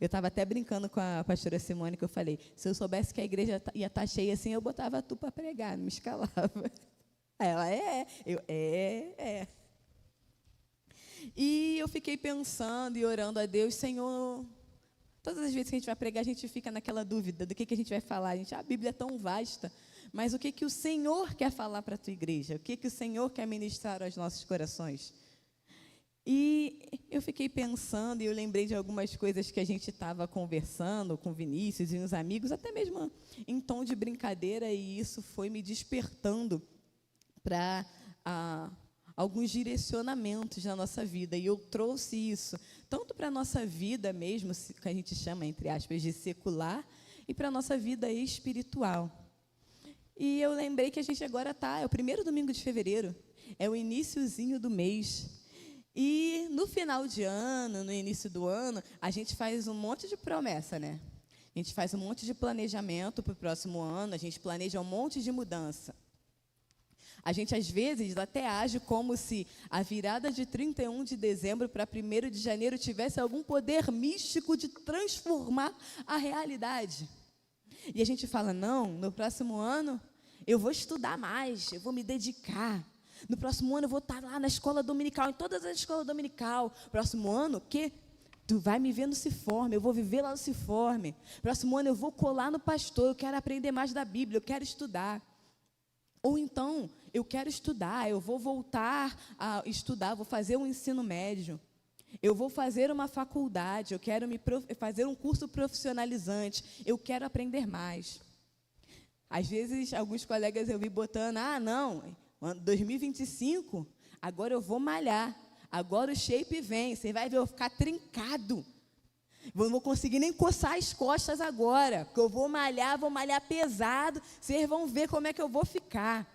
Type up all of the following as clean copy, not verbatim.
Eu estava até brincando com a pastora Simone, que eu falei, se eu soubesse que a igreja ia estar cheia assim, eu botava tu para pregar, não me escalava. Aí ela, é. E eu fiquei pensando e orando a Deus, Senhor, todas as vezes que a gente vai pregar, a gente fica naquela dúvida do que a gente vai falar. A Bíblia é tão vasta, mas o que o Senhor quer falar para a tua igreja? O que o Senhor quer ministrar aos nossos corações? E eu fiquei pensando e eu lembrei de algumas coisas que a gente estava conversando com o Vinícius e uns amigos, até mesmo em tom de brincadeira, e isso foi me despertando para alguns direcionamentos na nossa vida. E eu trouxe isso, tanto para a nossa vida mesmo, que a gente chama, entre aspas, de secular, e para a nossa vida espiritual. E eu lembrei que a gente agora é o primeiro domingo de fevereiro, é o iniciozinho do mês. E no final de ano, no início do ano, a gente faz um monte de promessa, né? A gente faz um monte de planejamento para o próximo ano, a gente planeja um monte de mudança. A gente, às vezes, até age como se a virada de 31 de dezembro para 1º de janeiro tivesse algum poder místico de transformar a realidade. E a gente fala, não, no próximo ano eu vou estudar mais, eu vou me dedicar. No próximo ano eu vou estar lá na escola dominical, em todas as escolas dominical. Próximo ano, o quê? Tu vai me ver no Ciforme, eu vou viver lá no Ciforme. Próximo ano eu vou colar no pastor, eu quero aprender mais da Bíblia, eu quero estudar. Ou então, eu quero estudar, eu vou voltar a estudar, vou fazer um ensino médio. Eu vou fazer uma faculdade, eu quero fazer um curso profissionalizante, eu quero aprender mais. Às vezes, alguns colegas eu vi botando, não, 2025, agora eu vou malhar, agora o shape vem, você vai ver eu ficar trincado. Não vou conseguir nem coçar as costas agora, porque eu vou malhar pesado, vocês vão ver como é que eu vou ficar.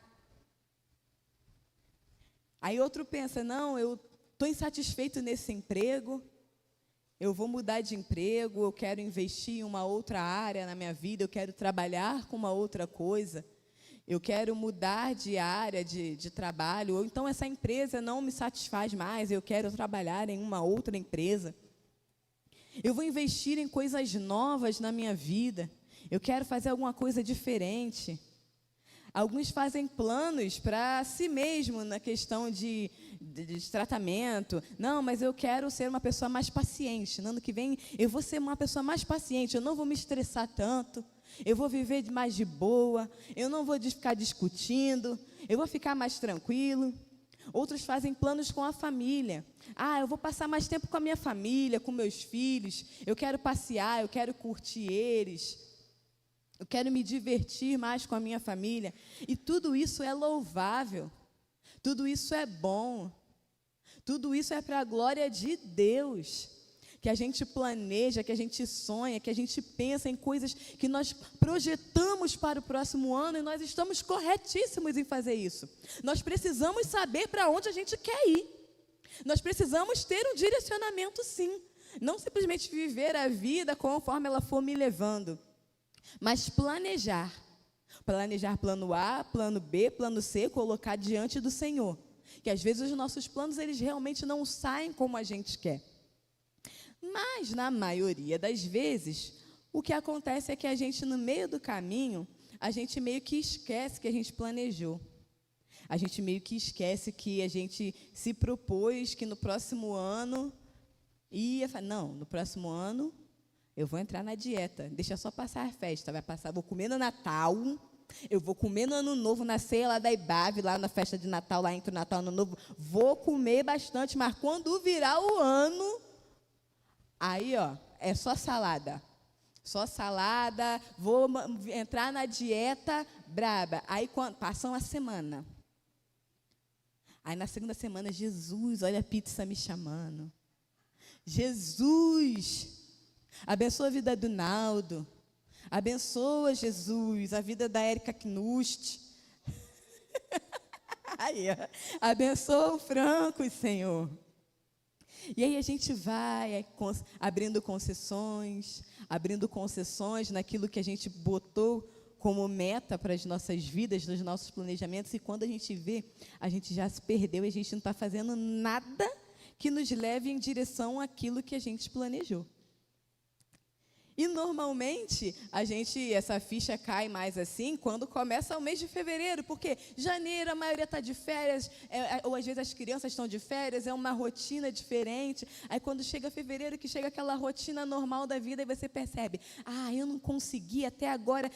Aí outro pensa, não, eu estou insatisfeito nesse emprego, eu vou mudar de emprego, eu quero investir em uma outra área na minha vida, eu quero trabalhar com uma outra coisa, eu quero mudar de área de trabalho, ou então essa empresa não me satisfaz mais, eu quero trabalhar em uma outra empresa. Eu vou investir em coisas novas na minha vida, eu quero fazer alguma coisa diferente. Alguns fazem planos para si mesmo na questão de tratamento. Não, mas eu quero ser uma pessoa mais paciente. No ano que vem eu vou ser uma pessoa mais paciente, eu não vou me estressar tanto, eu vou viver mais de boa, eu não vou ficar discutindo, eu vou ficar mais tranquilo. Outros fazem planos com a família. Eu vou passar mais tempo com a minha família, com meus filhos, eu quero passear, eu quero curtir eles. Eu quero me divertir mais com a minha família. E tudo isso é louvável. Tudo isso é bom. Tudo isso é para a glória de Deus. Que a gente planeja, que a gente sonha, que a gente pensa em coisas que nós projetamos para o próximo ano, e nós estamos corretíssimos em fazer isso. Nós precisamos saber para onde a gente quer ir. Nós precisamos ter um direcionamento, sim. Não simplesmente viver a vida conforme ela for me levando. Mas planejar plano A, plano B, plano C, colocar diante do Senhor, que às vezes os nossos planos, eles realmente não saem como a gente quer, mas na maioria das vezes, o que acontece é que a gente no meio do caminho, a gente meio que esquece que a gente planejou, a gente meio que esquece que a gente se propôs que no próximo ano no próximo ano eu vou entrar na dieta, deixa só passar a festa, vou comer no Natal, eu vou comer no Ano Novo, na ceia lá da IBAV, lá na festa de Natal, lá entre o Natal e o Ano Novo, vou comer bastante, mas quando virar o ano, aí, é só salada, vou entrar na dieta braba, aí passa uma semana, aí na segunda semana, Jesus, olha a pizza me chamando, Jesus, abençoa a vida do Naldo, abençoa, Jesus, a vida da Érica Knust, abençoa o Franco, Senhor. E aí a gente vai abrindo concessões naquilo que a gente botou como meta para as nossas vidas, nos nossos planejamentos, e quando a gente vê, a gente já se perdeu e a gente não está fazendo nada que nos leve em direção àquilo que a gente planejou. E normalmente essa ficha cai mais assim quando começa o mês de fevereiro, porque janeiro a maioria está de férias, ou às vezes as crianças estão de férias, é uma rotina diferente. Aí quando chega fevereiro, que chega aquela rotina normal da vida, e você percebe, eu não consegui até agora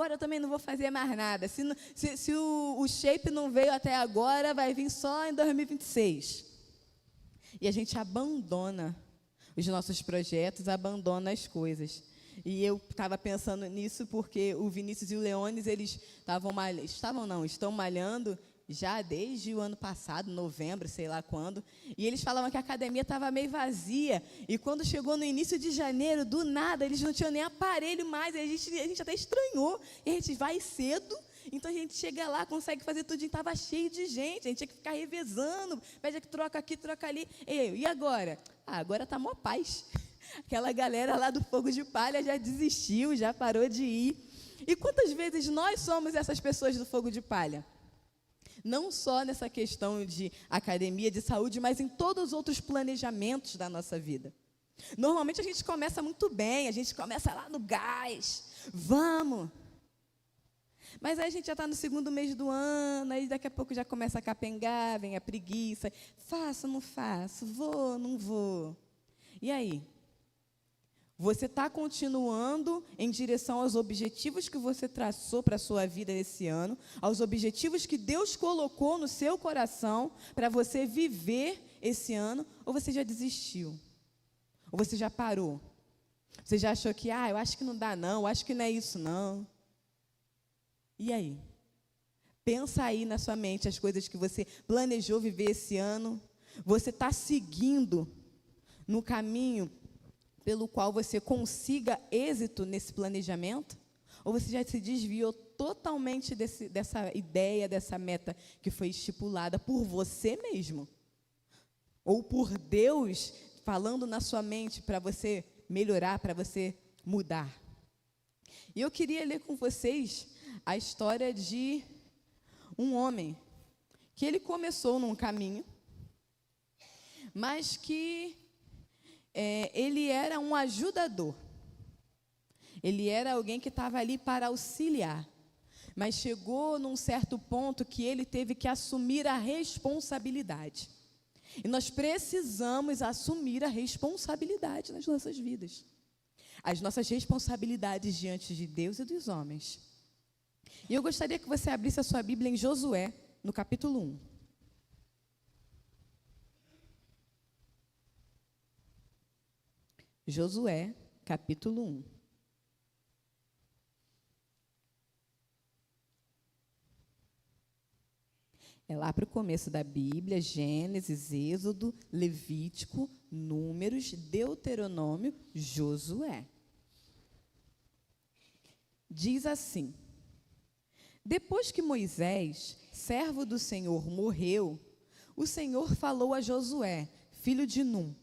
eu também não vou fazer mais nada. Se o shape não veio até agora, vai vir só em 2026. E a gente abandona os nossos projetos, abandona as coisas. E eu estava pensando nisso porque o Vinícius e o Leones, eles estão malhando já desde o ano passado, novembro, sei lá quando, e eles falavam que a academia estava meio vazia, e quando chegou no início de janeiro, do nada, eles não tinham nem aparelho mais, a gente até estranhou, e a gente vai cedo, então a gente chega lá, consegue fazer tudo, estava cheio de gente, a gente tinha que ficar revezando, pede que troca aqui, troca ali, e agora? Agora está mó paz. Aquela galera lá do fogo de palha já desistiu, já parou de ir. E quantas vezes nós somos essas pessoas do fogo de palha? Não só nessa questão de academia, de saúde, mas em todos os outros planejamentos da nossa vida. Normalmente a gente começa muito bem, a gente começa lá no gás, vamos. Mas aí a gente já está no segundo mês do ano, aí daqui a pouco já começa a capengar, vem a preguiça, faço, não faço, vou, não vou. E aí? Você está continuando em direção aos objetivos que você traçou para a sua vida esse ano, aos objetivos que Deus colocou no seu coração para você viver esse ano, ou você já desistiu? Ou você já parou? Você já achou que, eu acho que não dá não, eu acho que não é isso não. E aí? Pensa aí na sua mente as coisas que você planejou viver esse ano. Você está seguindo no caminho pelo qual você consiga êxito nesse planejamento? Ou você já se desviou totalmente dessa ideia, dessa meta que foi estipulada por você mesmo? Ou por Deus falando na sua mente para você melhorar, para você mudar? E eu queria ler com vocês a história de um homem que ele começou num caminho, mas que ele era um ajudador. Ele era alguém que estava ali para auxiliar. Mas chegou num certo ponto que ele teve que assumir a responsabilidade. E nós precisamos assumir a responsabilidade nas nossas vidas. As nossas responsabilidades diante de Deus e dos homens. E eu gostaria que você abrisse a sua Bíblia em Josué, no capítulo 1. Josué, capítulo 1. É lá para o começo da Bíblia, Gênesis, Êxodo, Levítico, Números, Deuteronômio, Josué. Diz assim: depois que Moisés, servo do Senhor, morreu, o Senhor falou a Josué, filho de Num,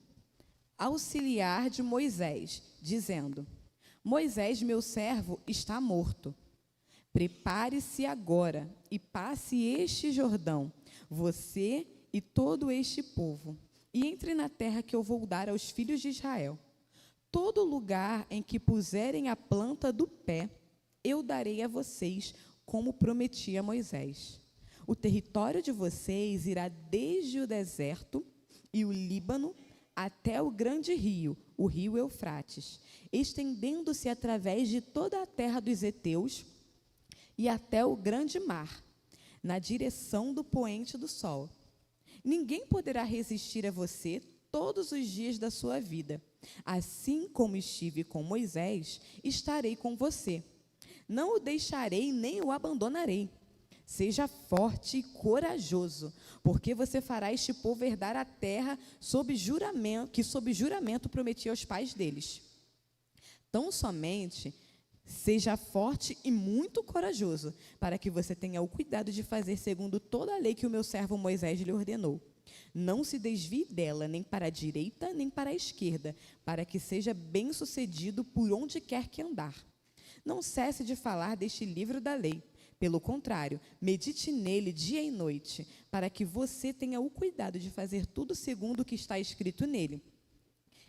auxiliar de Moisés, dizendo: Moisés, meu servo, está morto. Prepare-se agora e passe este Jordão, você e todo este povo, e entre na terra que eu vou dar aos filhos de Israel. Todo lugar em que puserem a planta do pé, eu darei a vocês, como prometi a Moisés. O território de vocês irá desde o deserto e o Líbano até o grande rio, o rio Eufrates, estendendo-se através de toda a terra dos heteus e até o grande mar, na direção do poente do sol. Ninguém poderá resistir a você todos os dias da sua vida. Assim como estive com Moisés, estarei com você. Não o deixarei nem o abandonarei. Seja forte e corajoso, porque você fará este povo herdar a terra sob juramento prometi aos pais deles. Tão somente seja forte e muito corajoso, para que você tenha o cuidado de fazer segundo toda a lei que o meu servo Moisés lhe ordenou. Não se desvie dela, nem para a direita, nem para a esquerda, para que seja bem-sucedido por onde quer que andar. Não cesse de falar deste livro da lei. Pelo contrário, medite nele dia e noite, para que você tenha o cuidado de fazer tudo segundo o que está escrito nele.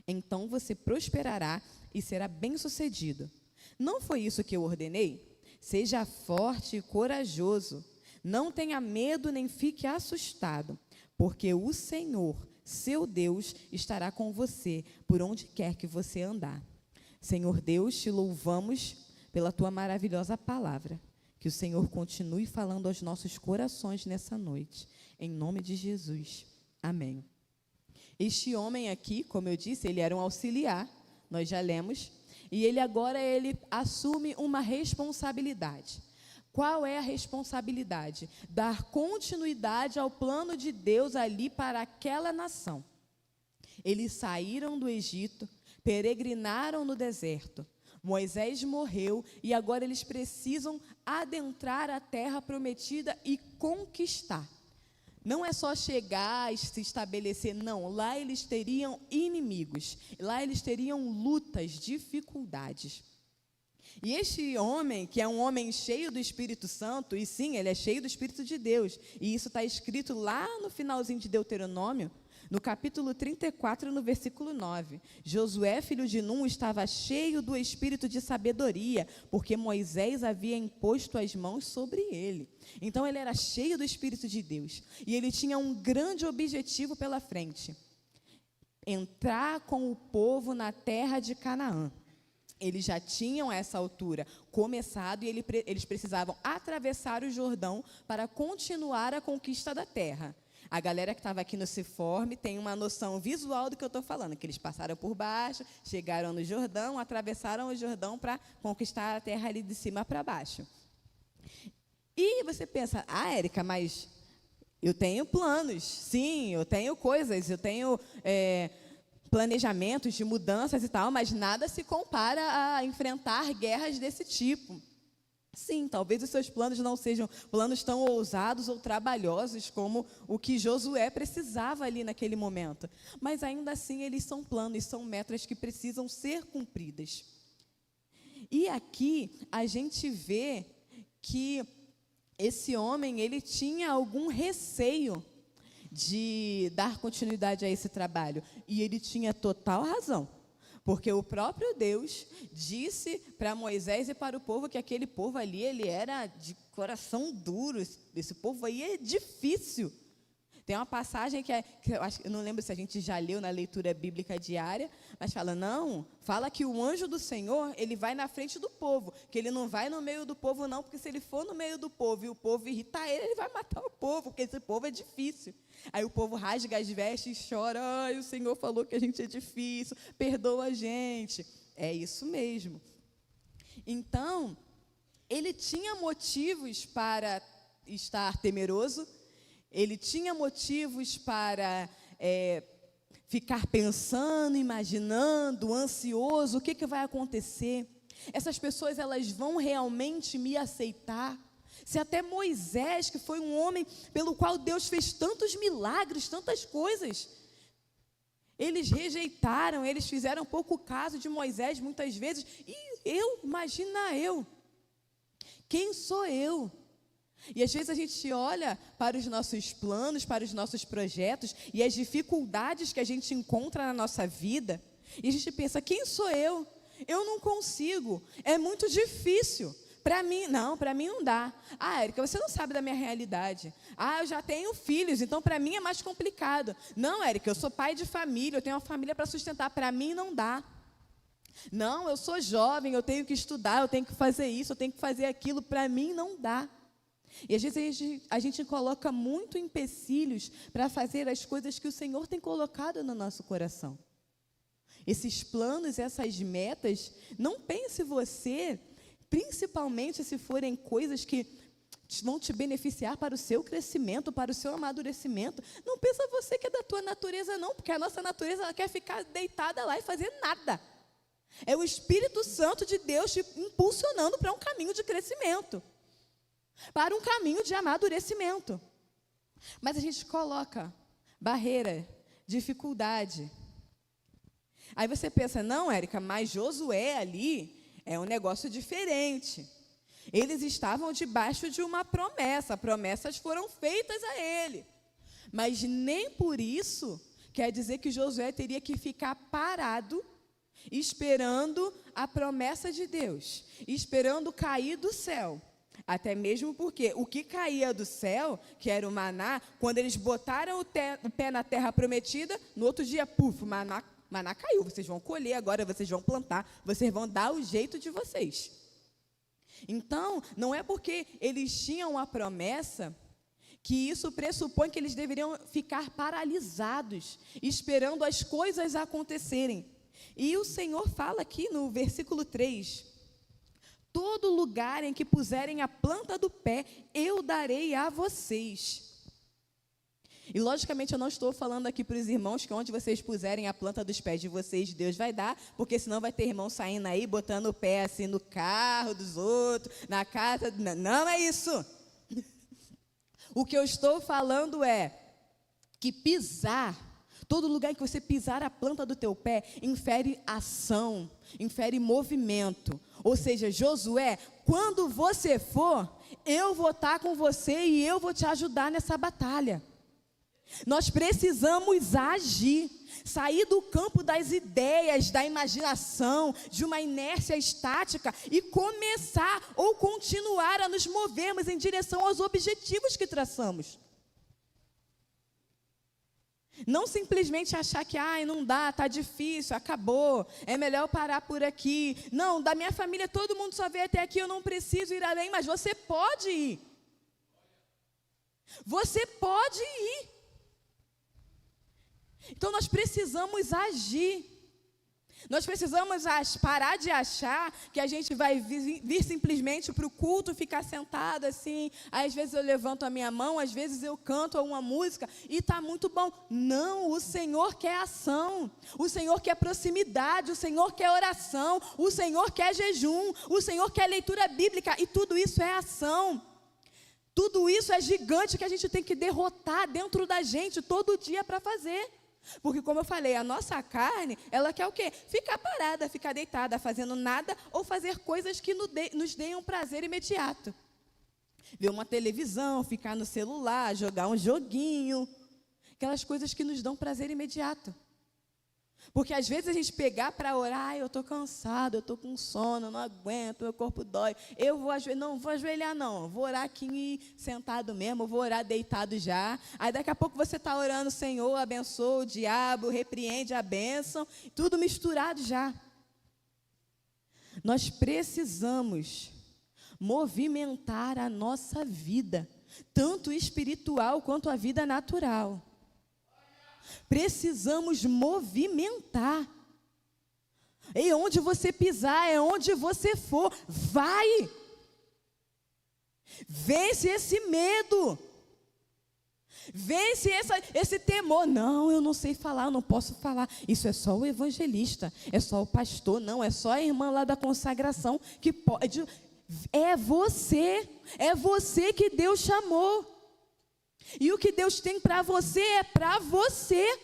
Então você prosperará e será bem-sucedido. Não foi isso que eu ordenei? Seja forte e corajoso. Não tenha medo nem fique assustado, porque o Senhor, seu Deus, estará com você por onde quer que você andar. Senhor Deus, te louvamos pela tua maravilhosa palavra. Que o Senhor continue falando aos nossos corações nessa noite. Em nome de Jesus. Amém. Este homem aqui, como eu disse, ele era um auxiliar, nós já lemos, e ele assume uma responsabilidade. Qual é a responsabilidade? Dar continuidade ao plano de Deus ali para aquela nação. Eles saíram do Egito, peregrinaram no deserto. Moisés morreu e agora eles precisam adentrar a terra prometida e conquistar. Não é só chegar e se estabelecer, não. Lá eles teriam inimigos, lá eles teriam lutas, dificuldades. E este homem, que é um homem cheio do Espírito Santo, e sim, ele é cheio do Espírito de Deus, e isso está escrito lá no finalzinho de Deuteronômio, no capítulo 34, no versículo 9. Josué, filho de Num, estava cheio do espírito de sabedoria, porque Moisés havia imposto as mãos sobre ele. Então, ele era cheio do Espírito de Deus. E ele tinha um grande objetivo pela frente: entrar com o povo na terra de Canaã. Eles já tinham, a essa altura, começado e eles precisavam atravessar o Jordão para continuar a conquista da terra. A galera que estava aqui no Ciforme tem uma noção visual do que eu estou falando, que eles passaram por baixo, chegaram no Jordão, atravessaram o Jordão para conquistar a terra ali de cima para baixo. E você pensa, Érica, mas eu tenho planos, sim, eu tenho coisas, eu tenho planejamentos de mudanças e tal, mas nada se compara a enfrentar guerras desse tipo. Sim, talvez os seus planos não sejam planos tão ousados ou trabalhosos como o que Josué precisava ali naquele momento. Mas ainda assim eles são planos, são metas que precisam ser cumpridas. E aqui a gente vê que esse homem, ele tinha algum receio de dar continuidade a esse trabalho. E ele tinha total razão. Porque o próprio Deus disse para Moisés e para o povo que aquele povo ali, ele era de coração duro. Esse povo aí é difícil. Tem uma passagem que eu não lembro se a gente já leu na leitura bíblica diária, mas fala que o anjo do Senhor, ele vai na frente do povo, que ele não vai no meio do povo não, porque se ele for no meio do povo e o povo irritar ele vai matar o povo, porque esse povo é difícil. Aí o povo rasga as vestes e chora, o Senhor falou que a gente é difícil, perdoa a gente. É isso mesmo. Então, ele tinha motivos para estar temeroso, ele tinha motivos para ficar pensando, imaginando, ansioso, o que vai acontecer? Essas pessoas, elas vão realmente me aceitar? Se até Moisés, que foi um homem pelo qual Deus fez tantos milagres, tantas coisas, eles rejeitaram, eles fizeram pouco caso de Moisés muitas vezes, e imagina eu, quem sou eu? E às vezes a gente olha para os nossos planos, para os nossos projetos e as dificuldades que a gente encontra na nossa vida, e a gente pensa, quem sou eu? Eu não consigo, é muito difícil. Para mim não dá. Érica, você não sabe da minha realidade. Eu já tenho filhos, então para mim é mais complicado. Não, Érica, eu sou pai de família, eu tenho uma família para sustentar, para mim não dá. Não, eu sou jovem, eu tenho que estudar, eu tenho que fazer isso, eu tenho que fazer aquilo, para mim não dá. E às vezes a gente coloca muito empecilhos para fazer as coisas que o Senhor tem colocado no nosso coração. Esses planos, essas metas, não pense você, principalmente se forem coisas que vão te beneficiar para o seu crescimento, para o seu amadurecimento. Não pensa você que é da tua natureza não, porque a nossa natureza ela quer ficar deitada lá e fazer nada. É o Espírito Santo de Deus te impulsionando para um caminho de crescimento, para um caminho de amadurecimento. Mas a gente coloca barreira, dificuldade. Aí você pensa, não, Érica, mas Josué ali é um negócio diferente. Eles estavam debaixo de uma promessa, promessas foram feitas a ele. Mas nem por isso quer dizer que Josué teria que ficar parado, esperando a promessa de Deus, esperando cair do céu. Até mesmo porque o que caía do céu, que era o maná, quando eles botaram o pé na terra prometida, no outro dia, puf, maná caiu. Vocês vão colher agora, vocês vão plantar, vocês vão dar o jeito de vocês. Então, não é porque eles tinham a promessa que isso pressupõe que eles deveriam ficar paralisados, esperando as coisas acontecerem. E o Senhor fala aqui no versículo 3, todo lugar em que puserem a planta do pé, eu darei a vocês. E logicamente eu não estou falando aqui para os irmãos que onde vocês puserem a planta dos pés de vocês, Deus vai dar, porque senão vai ter irmão saindo aí, botando o pé assim no carro dos outros, na casa, não é isso. O que eu estou falando é que pisar, todo lugar em que você pisar a planta do teu pé, infere ação, infere movimento. Ou seja, Josué, quando você for, eu vou estar com você e eu vou te ajudar nessa batalha. Nós precisamos agir, sair do campo das ideias, da imaginação, de uma inércia estática e começar ou continuar a nos movermos em direção aos objetivos que traçamos. Não simplesmente achar que não dá, está difícil, acabou, é melhor parar por aqui. Não, da minha família todo mundo só veio até aqui, eu não preciso ir além, mas você pode ir. Você pode ir. Então nós precisamos agir. Nós precisamos parar de achar que a gente vai vir simplesmente para o culto, ficar sentado assim. Às vezes eu levanto a minha mão, às vezes eu canto uma música e está muito bom. Não, o Senhor quer ação, o Senhor quer proximidade, o Senhor quer oração, o Senhor quer jejum, o Senhor quer leitura bíblica e tudo isso é ação. Tudo isso é gigante que a gente tem que derrotar dentro da gente todo dia para fazer. Porque, como eu falei, a nossa carne, ela quer o quê? Ficar parada, ficar deitada, fazendo nada ou fazer coisas que nos deem um prazer imediato. Ver uma televisão, ficar no celular, jogar um joguinho. Aquelas coisas que nos dão prazer imediato. Porque às vezes a gente pegar para orar, eu estou cansado, eu estou com sono, não aguento, meu corpo dói. Eu vou ajoelhar, não vou ajoelhar não, vou orar aqui sentado mesmo, vou orar deitado já. Aí daqui a pouco você está orando, Senhor, abençoa o diabo, repreende a bênção, tudo misturado já. Nós precisamos movimentar a nossa vida, tanto espiritual quanto a vida natural. Precisamos movimentar. E onde você pisar, é onde você for, vai. Vence esse medo. Vence esse temor. Não, eu não sei falar, eu não posso falar. Isso é só o evangelista, é só o pastor, não, é só a irmã lá da consagração que pode. É você que Deus chamou. E o que Deus tem para você é para você.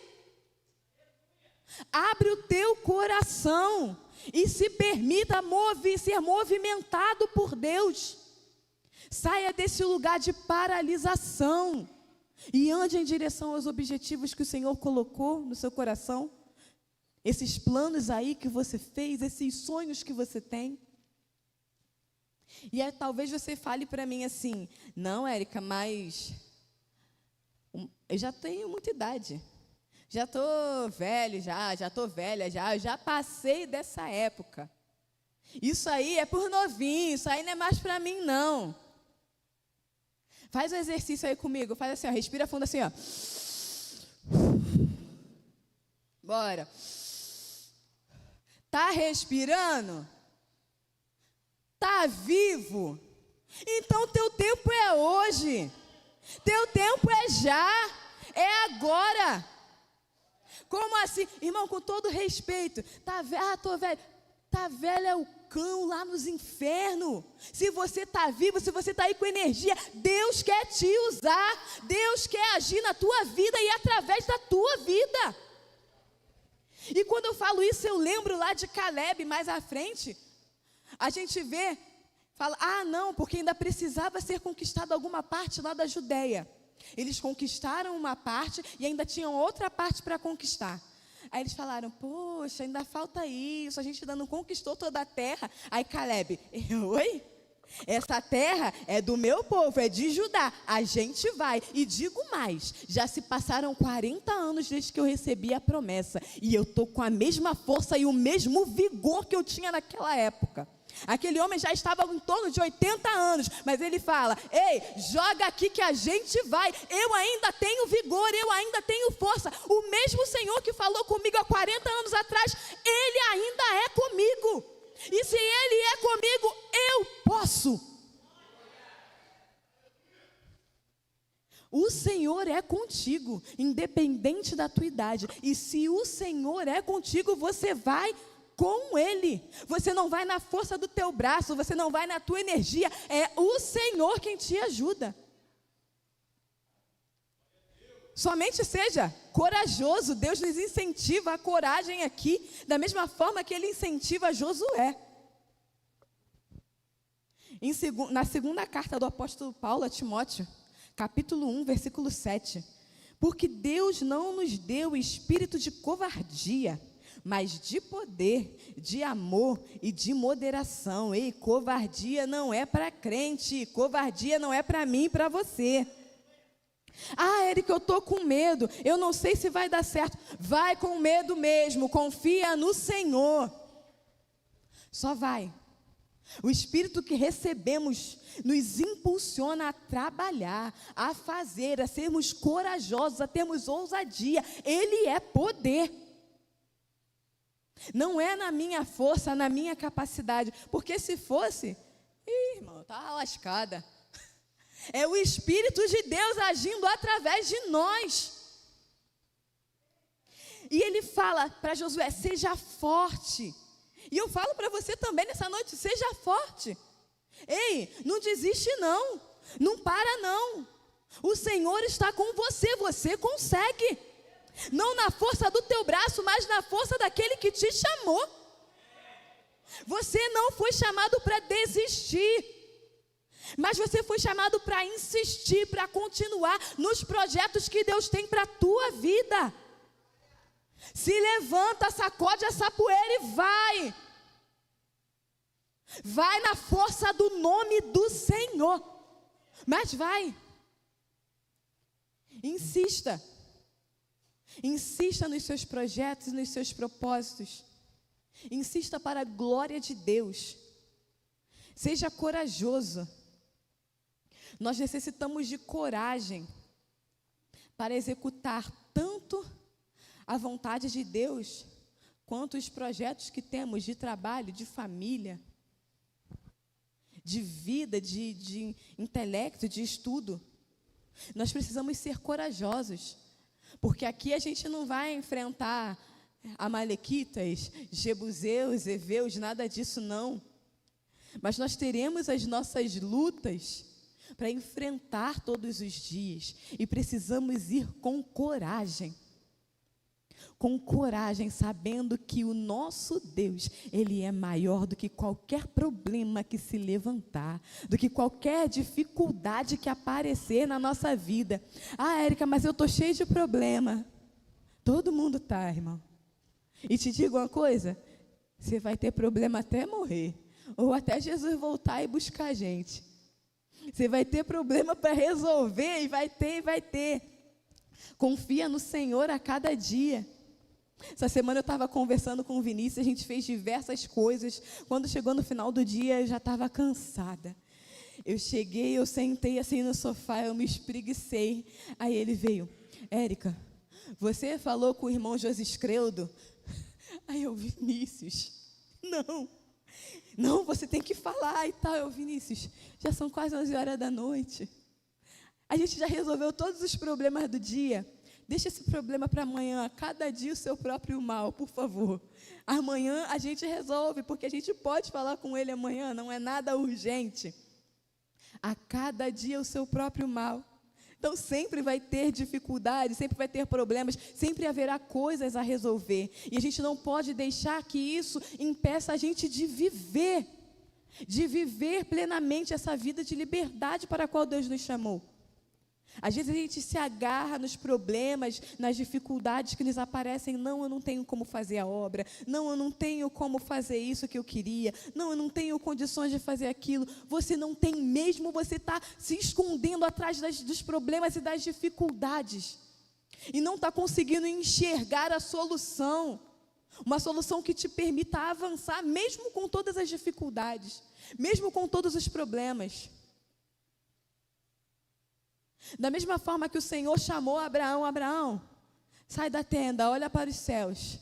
Abre o teu coração e se permita ser movimentado por Deus. Saia desse lugar de paralisação e ande em direção aos objetivos que o Senhor colocou no seu coração. Esses planos aí que você fez, esses sonhos que você tem. E aí, talvez você fale para mim assim, não, Érica, mas eu já tenho muita idade, já estou velho, já estou velha, eu já passei dessa época. Isso aí é por novinho, isso aí não é mais para mim, não. Faz um exercício aí comigo, faz assim, ó, respira fundo assim, ó. Bora. Tá respirando? Tá vivo? Então teu tempo é hoje. Teu tempo é já, é agora. Como assim? Irmão, com todo respeito, tá velho, tô velho. Tá velho é o cão lá nos infernos. Se você tá vivo, se você tá aí com energia, Deus quer te usar. Deus quer agir na tua vida e através da tua vida. E quando eu falo isso, eu lembro lá de Caleb, mais à frente. A gente vê, fala, não, porque ainda precisava ser conquistada alguma parte lá da Judéia. Eles conquistaram uma parte e ainda tinham outra parte para conquistar. Aí eles falaram, poxa, ainda falta isso, a gente ainda não conquistou toda a terra. Aí Caleb, oi? Essa terra é do meu povo, é de Judá, a gente vai. E digo mais, já se passaram 40 anos desde que eu recebi a promessa, e eu estou com a mesma força e o mesmo vigor que eu tinha naquela época. Aquele homem já estava em torno de 80 anos, mas ele fala, ei, joga aqui que a gente vai, eu ainda tenho vigor, eu ainda tenho força. O mesmo Senhor que falou comigo há 40 anos atrás, Ele ainda é comigo. E se Ele é comigo, eu posso. O Senhor é contigo, independente da tua idade. E se o Senhor é contigo, você vai com Ele. Você não vai na força do teu braço, você não vai na tua energia. É o Senhor quem te ajuda. Somente seja corajoso. Deus nos incentiva a coragem aqui, da mesma forma que Ele incentiva Josué. Na segunda carta do apóstolo Paulo a Timóteo, capítulo 1, versículo 7. Porque Deus não nos deu espírito de covardia, mas de poder, de amor e de moderação. Ei, covardia não é para crente, covardia não é para mim e para você. Ah, Érica, eu estou com medo, eu não sei se vai dar certo. Vai com medo mesmo, confia no Senhor. Só vai. O Espírito que recebemos nos impulsiona a trabalhar, a fazer, a sermos corajosos, a termos ousadia. Ele é poder. Não é na minha força, na minha capacidade, porque se fosse, irmão, tá lascada. É o Espírito de Deus agindo através de nós. E ele fala para Josué, seja forte. E eu falo para você também nessa noite, seja forte. Ei, não desiste não, não para não. O Senhor está com você, você consegue. Não na força do teu braço, mas na força daquele que te chamou. Você não foi chamado para desistir, mas você foi chamado para insistir, para continuar nos projetos que Deus tem para a tua vida. Se levanta, sacode essa poeira e vai. Vai na força do nome do Senhor. Mas vai. Insista. Insista nos seus projetos e nos seus propósitos. Insista para a glória de Deus. Seja corajoso. Nós necessitamos de coragem para executar tanto a vontade de Deus, quanto os projetos que temos de trabalho, de família, de vida, de intelecto, de estudo. Nós precisamos ser corajosos, porque aqui a gente não vai enfrentar amalequitas, jebuseus, heveus, nada disso não. Mas nós teremos as nossas lutas para enfrentar todos os dias, e precisamos ir com coragem. Com coragem, sabendo que o nosso Deus, Ele é maior do que qualquer problema que se levantar, do que qualquer dificuldade que aparecer na nossa vida. Ah, Érica, mas eu estou cheia de problema. Todo mundo está, irmão. E te digo uma coisa, você vai ter problema até morrer, ou até Jesus voltar e buscar a gente. Você vai ter problema para resolver, e vai ter. Confia no Senhor a cada dia. Essa semana eu estava conversando com o Vinícius, a gente fez diversas coisas. Quando chegou no final do dia, eu já estava cansada. Eu cheguei, eu sentei assim no sofá, eu me espreguicei. Aí ele veio, Érica, você falou com o irmão Josiscreudo? Aí eu, Vinícius, não, você tem que falar e tal. Eu, Vinícius, já são quase 11 horas da noite. A gente já resolveu todos os problemas do dia. Deixa esse problema para amanhã. Cada dia o seu próprio mal, por favor. Amanhã a gente resolve, porque a gente pode falar com ele amanhã, não é nada urgente. A cada dia o seu próprio mal. Então sempre vai ter dificuldades, sempre vai ter problemas, sempre haverá coisas a resolver. E a gente não pode deixar que isso impeça a gente de viver plenamente essa vida de liberdade para a qual Deus nos chamou. Às vezes a gente se agarra nos problemas, nas dificuldades que nos aparecem. Não, eu não tenho como fazer a obra. Não, eu não tenho como fazer isso que eu queria. Não, eu não tenho condições de fazer aquilo. Você não tem mesmo, você está se escondendo atrás dos problemas e das dificuldades. E não está conseguindo enxergar a solução. Uma solução que te permita avançar, mesmo com todas as dificuldades, mesmo com todos os problemas. Da mesma forma que o Senhor chamou Abraão, Abraão, sai da tenda, olha para os céus.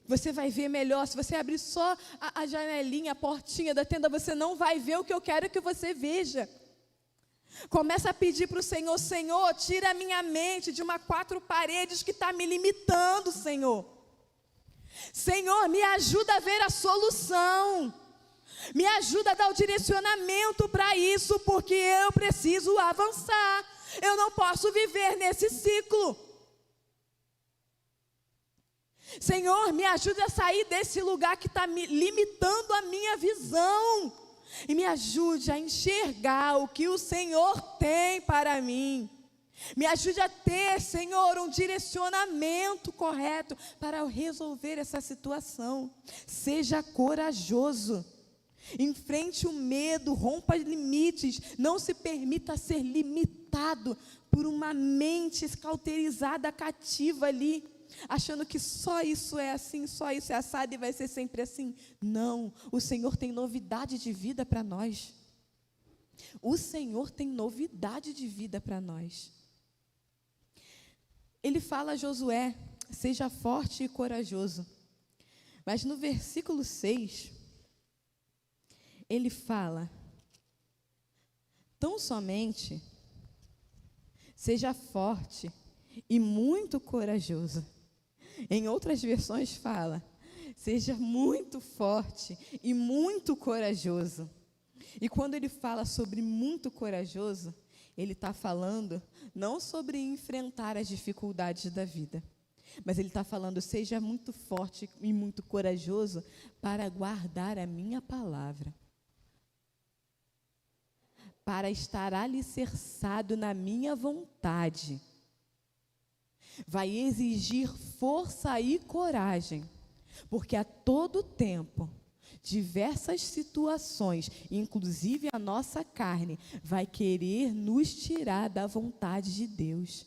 Você vai ver melhor. Se você abrir só a janelinha, a portinha da tenda, você não vai ver o que eu quero que você veja. Começa a pedir para o Senhor, Senhor, tira a minha mente de uma 4 paredes que está me limitando, Senhor. Senhor, me ajuda a ver a solução. Me ajuda a dar o direcionamento para isso, porque eu preciso avançar. Eu não posso viver nesse ciclo. Senhor, me ajuda a sair desse lugar que está me limitando a minha visão. E me ajude a enxergar o que o Senhor tem para mim. Me ajude a ter, Senhor, um direcionamento correto para resolver essa situação. Seja corajoso. Enfrente o medo, rompa limites. Não se permita ser limitado por uma mente cauterizada, cativa ali, achando que só isso é assim, só isso é assado e vai ser sempre assim. Não, o Senhor tem novidade de vida para nós. O Senhor tem novidade de vida para nós. Ele fala a Josué, seja forte e corajoso. Mas no versículo 6, ele fala, tão somente seja forte e muito corajoso. Em outras versões fala, seja muito forte e muito corajoso. E quando ele fala sobre muito corajoso, ele está falando não sobre enfrentar as dificuldades da vida, mas ele está falando, seja muito forte e muito corajoso para guardar a minha palavra, para estar alicerçado na minha vontade. Vai exigir força e coragem, porque a todo tempo, diversas situações, inclusive a nossa carne, vai querer nos tirar da vontade de Deus.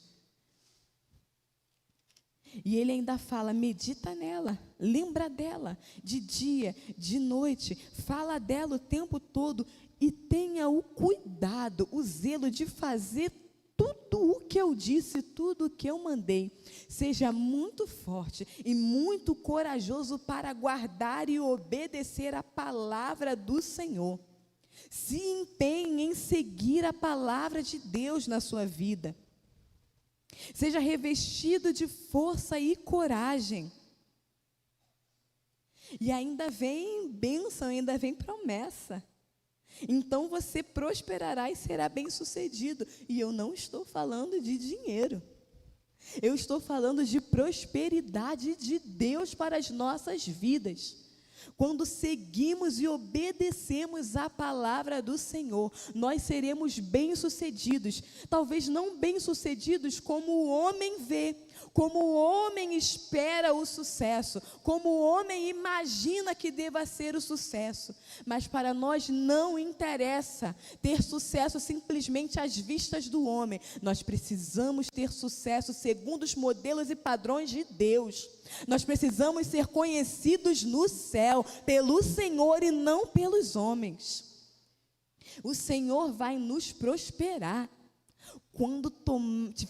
E ele ainda fala, medita nela, lembra dela, de dia, de noite, fala dela o tempo todo, e tenha o cuidado, o zelo de fazer tudo o que eu disse, tudo o que eu mandei. Seja muito forte e muito corajoso para guardar e obedecer a palavra do Senhor. Se empenhe em seguir a palavra de Deus na sua vida. Seja revestido de força e coragem. E ainda vem bênção, ainda vem promessa. Então você prosperará e será bem-sucedido. E eu não estou falando de dinheiro. Eu estou falando de prosperidade de Deus para as nossas vidas. Quando seguimos e obedecemos a palavra do Senhor, nós seremos bem-sucedidos. Talvez não bem-sucedidos como o homem vê, como o homem espera o sucesso, como o homem imagina que deva ser o sucesso. Mas para nós não interessa ter sucesso simplesmente às vistas do homem. Nós precisamos ter sucesso segundo os modelos e padrões de Deus. Nós precisamos ser conhecidos no céu pelo Senhor e não pelos homens. O Senhor vai nos prosperar quando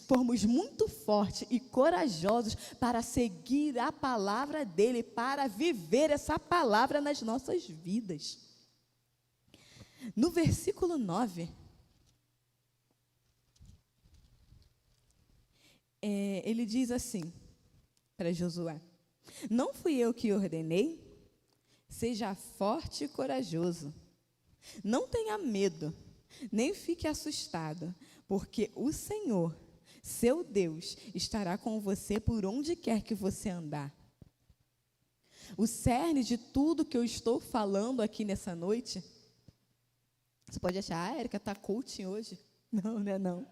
formos muito fortes e corajosos para seguir a palavra dele, para viver essa palavra nas nossas vidas. No versículo 9, ele diz assim para Josué: não fui eu que ordenei? Seja forte e corajoso. Não tenha medo, nem fique assustado, porque o Senhor, seu Deus, estará com você por onde quer que você andar. O cerne de tudo que eu estou falando aqui nessa noite, você pode achar, Érica está coaching hoje. Não, não é não.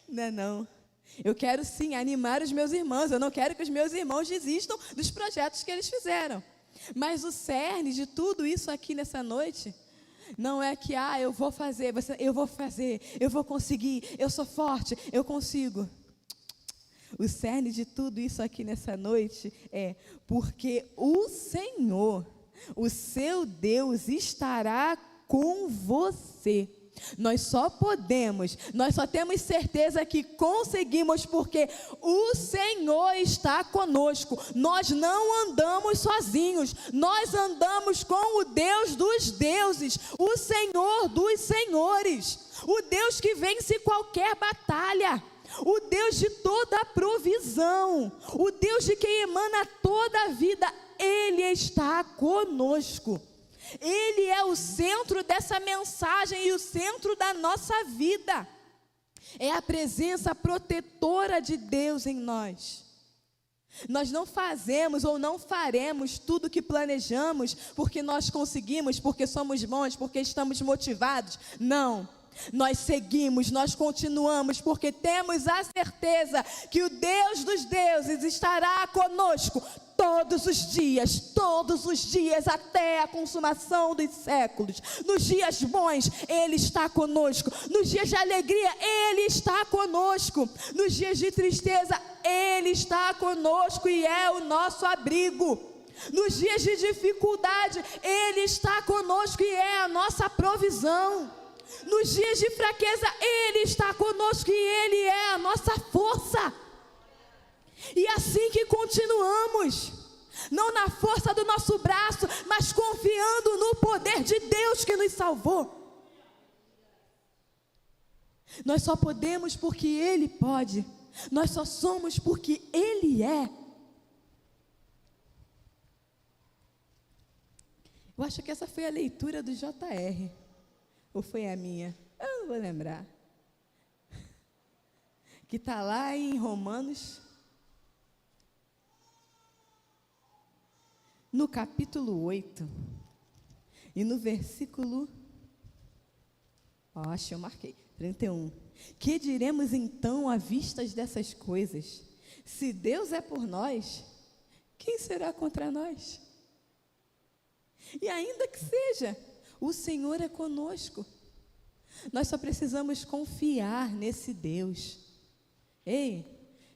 Não é não. Eu quero sim animar os meus irmãos. Eu não quero que os meus irmãos desistam dos projetos que eles fizeram. Mas o cerne de tudo isso aqui nessa noite não é que, eu vou fazer, eu vou conseguir, eu sou forte, eu consigo. O cerne de tudo isso aqui nessa noite é porque o Senhor, o seu Deus, estará com você. Nós só temos certeza que conseguimos porque o Senhor está conosco. Nós não andamos sozinhos, nós andamos com o Deus dos deuses, o Senhor dos senhores, o Deus que vence qualquer batalha, o Deus de toda a provisão, o Deus de quem emana toda a vida. Ele está conosco. Ele é o centro dessa mensagem e o centro da nossa vida. É a presença protetora de Deus em nós. Nós não fazemos ou não faremos tudo o que planejamos porque nós conseguimos, porque somos bons, porque estamos motivados. Não. Nós seguimos, nós continuamos, porque temos a certeza que o Deus dos deuses estará conosco todos os dias, até a consumação dos séculos. Nos dias bons, Ele está conosco. Nos dias de alegria, Ele está conosco. Nos dias de tristeza, Ele está conosco e é o nosso abrigo. Nos dias de dificuldade, Ele está conosco e é a nossa provisão. Nos dias de fraqueza, Ele está conosco e Ele é a nossa força. E assim que continuamos, não na força do nosso braço, mas confiando no poder de Deus que nos salvou. Nós só podemos porque Ele pode, nós só somos porque Ele é. Eu acho que essa foi a leitura do JR. Ou foi a minha? Eu não vou lembrar. Que está lá em Romanos, no capítulo 8, e no versículo, acho que eu marquei, 31. Que diremos então à vista dessas coisas? Se Deus é por nós, quem será contra nós? E ainda que seja, o Senhor é conosco. Nós só precisamos confiar nesse Deus. Ei,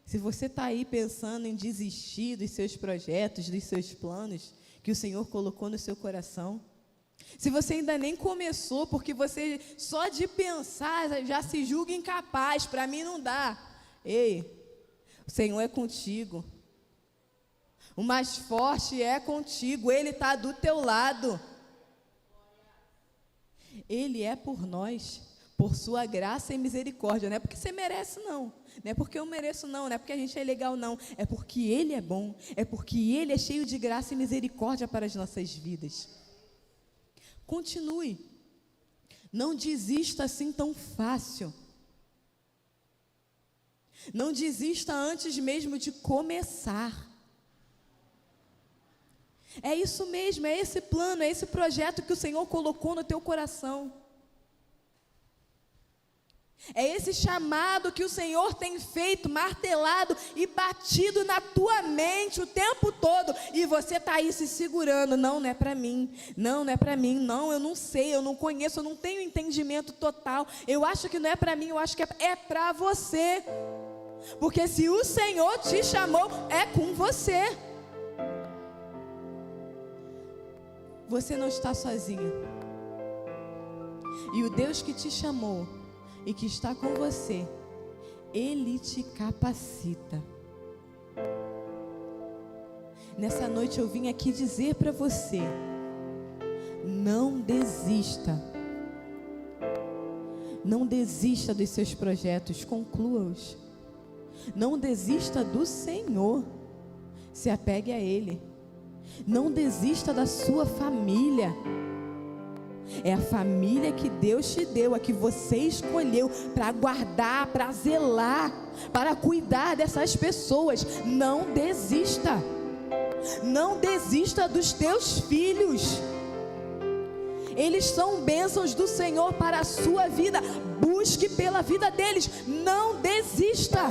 se você está aí pensando em desistir dos seus projetos, dos seus planos, que o Senhor colocou no seu coração, se você ainda nem começou, porque você só de pensar já se julga incapaz, para mim não dá. Ei, o Senhor é contigo. O mais forte é contigo, Ele está do teu lado. Ele é por nós, por sua graça e misericórdia. Não é porque você merece, não. Não é porque eu mereço, não. Não é porque a gente é legal, não. É porque Ele é bom. É porque Ele é cheio de graça e misericórdia para as nossas vidas. Continue. Não desista assim tão fácil. Não desista antes mesmo de começar. É isso mesmo, é esse plano, é esse projeto que o Senhor colocou no teu coração. É esse chamado que o Senhor tem feito, martelado e batido na tua mente o tempo todo. E você está aí se segurando. Não, não é para mim. Não, não é para mim. Não, eu não sei, eu não conheço, eu não tenho entendimento total. Eu acho que não é para mim, eu acho que é para você. Porque se o Senhor te chamou, é com você. Você não está sozinho. E o Deus que te chamou e que está com você, Ele te capacita. Nessa noite eu vim aqui dizer para você: não desista. Não desista dos seus projetos, conclua-os. Não desista do Senhor, se apegue a Ele. Não desista da sua família. É a família que Deus te deu, a que você escolheu para guardar, para zelar, para cuidar dessas pessoas. Não desista. Não desista dos teus filhos. Eles são bênçãos do Senhor para a sua vida. Busque pela vida deles. Não desista.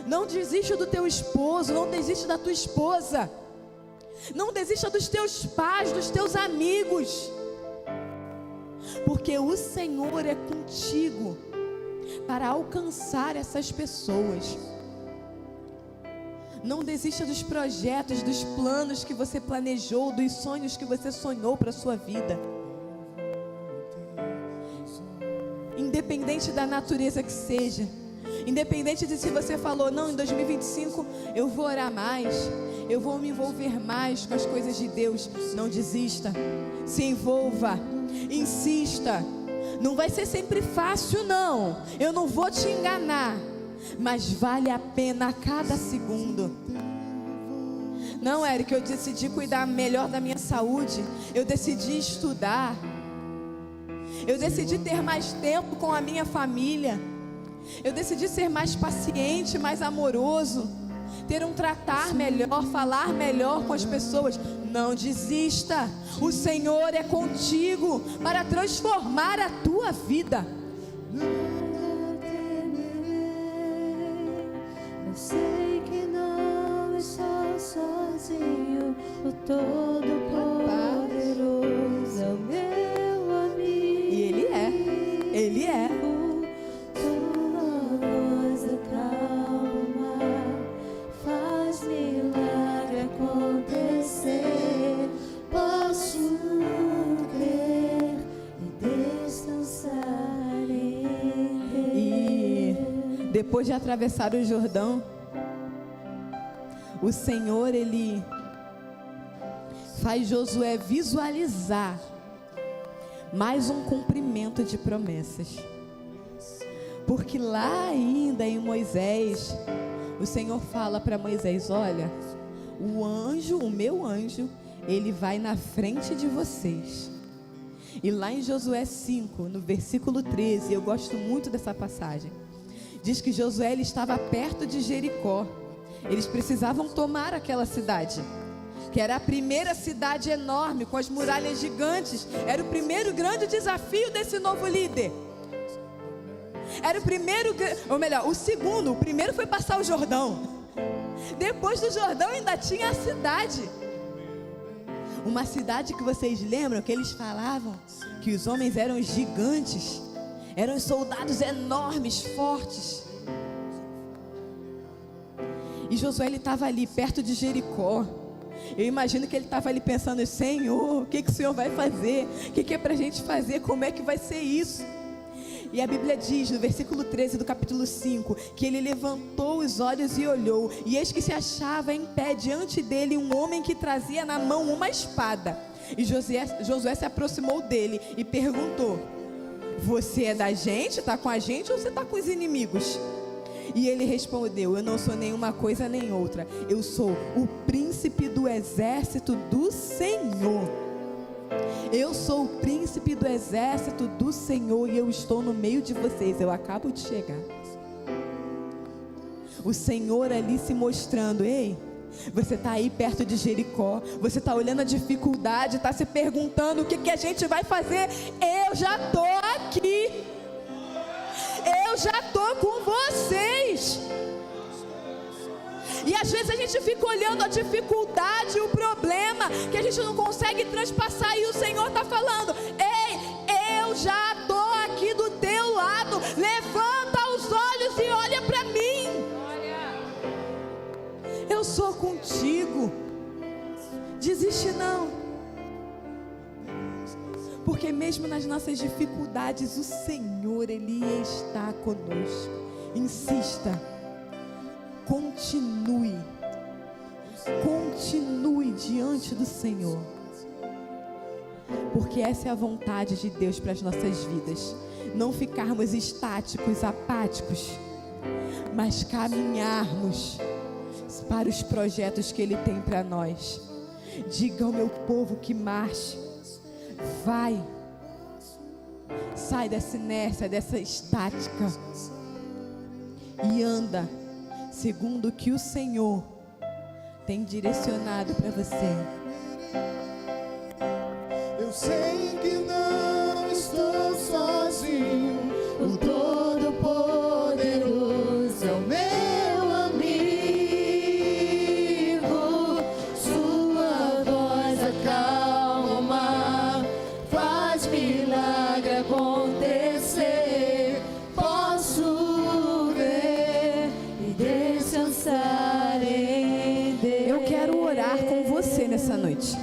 Não desista do teu esposo. Não desista da tua esposa. Não desista dos teus pais, dos teus amigos. Porque o Senhor é contigo para alcançar essas pessoas. Não desista dos projetos, dos planos que você planejou, dos sonhos que você sonhou para a sua vida. Independente da natureza que seja. Independente de se você falou, não, em 2025 eu vou orar mais, eu vou me envolver mais com as coisas de Deus. Não desista. Se envolva. Insista. Não vai ser sempre fácil, não. Eu não vou te enganar. Mas vale a pena a cada segundo. Não, Érica, eu decidi cuidar melhor da minha saúde. Eu decidi estudar. Eu decidi ter mais tempo com a minha família. Eu decidi ser mais paciente, mais amoroso. Ter um tratar melhor, falar melhor com as pessoas. Não desista. O Senhor é contigo para transformar a tua vida. Eu sei que não estou sozinho. O Todo-Poderoso é o meu amigo. E Ele é. Ele é. Tua voz acalma, faz milagre acontecer. Posso crer e descansar em Deus. Depois de atravessar o Jordão, o Senhor, Ele faz Josué visualizar mais um cumprimento de promessas. Porque lá ainda em Moisés, o Senhor fala para Moisés: olha, o meu anjo, ele vai na frente de vocês. E lá em Josué 5, no versículo 13, eu gosto muito dessa passagem. Diz que Josué, ele estava perto de Jericó. Eles precisavam tomar aquela cidade, que era a primeira cidade enorme, com as muralhas gigantes. Era o primeiro grande desafio desse novo líder. Era o primeiro, ou melhor, o segundo. O primeiro foi passar o Jordão. Depois do Jordão ainda tinha a cidade. Uma cidade que vocês lembram que eles falavam que os homens eram gigantes. Eram soldados enormes, fortes. E Josué, ele estava ali perto de Jericó. Eu imagino que ele estava ali pensando: Senhor, o que o Senhor vai fazer? O que é para a gente fazer? Como é que vai ser isso? E a Bíblia diz no versículo 13 do capítulo 5 que ele levantou os olhos e olhou, e eis que se achava em pé diante dele um homem que trazia na mão uma espada. E Josué se aproximou dele e perguntou: você é da gente? Está com a gente ou você está com os inimigos? E ele respondeu: eu não sou nenhuma coisa nem outra. Eu sou o príncipe do exército do Senhor. Eu sou o príncipe do exército do Senhor e eu estou no meio de vocês. Eu acabo de chegar. O Senhor ali se mostrando: ei, você está aí perto de Jericó, você está olhando a dificuldade, está se perguntando o que a gente vai fazer. Eu já estou aqui. Eu já estou com vocês. E às vezes a gente fica olhando a dificuldade, o problema, que a gente não consegue transpassar, e o Senhor está falando: ei, eu já estou aqui do teu lado. Levanta os olhos e olha para mim. Eu sou contigo. Desiste não. Porque mesmo nas nossas dificuldades, o Senhor, Ele está conosco. Insista. Continue diante do Senhor, porque essa é a vontade de Deus para as nossas vidas. Não ficarmos estáticos, apáticos, mas caminharmos para os projetos que Ele tem para nós. Diga ao meu povo que marche. Vai, sai dessa inércia, dessa estática, e anda segundo o que o Senhor tem direcionado para você. Eu sei que não estou sozinho. O Todo-Poderoso é o meu amigo. Sua voz acalma, faz milagre acontecer. Posso ver e descansar em Deus. Eu quero orar com você nessa noite.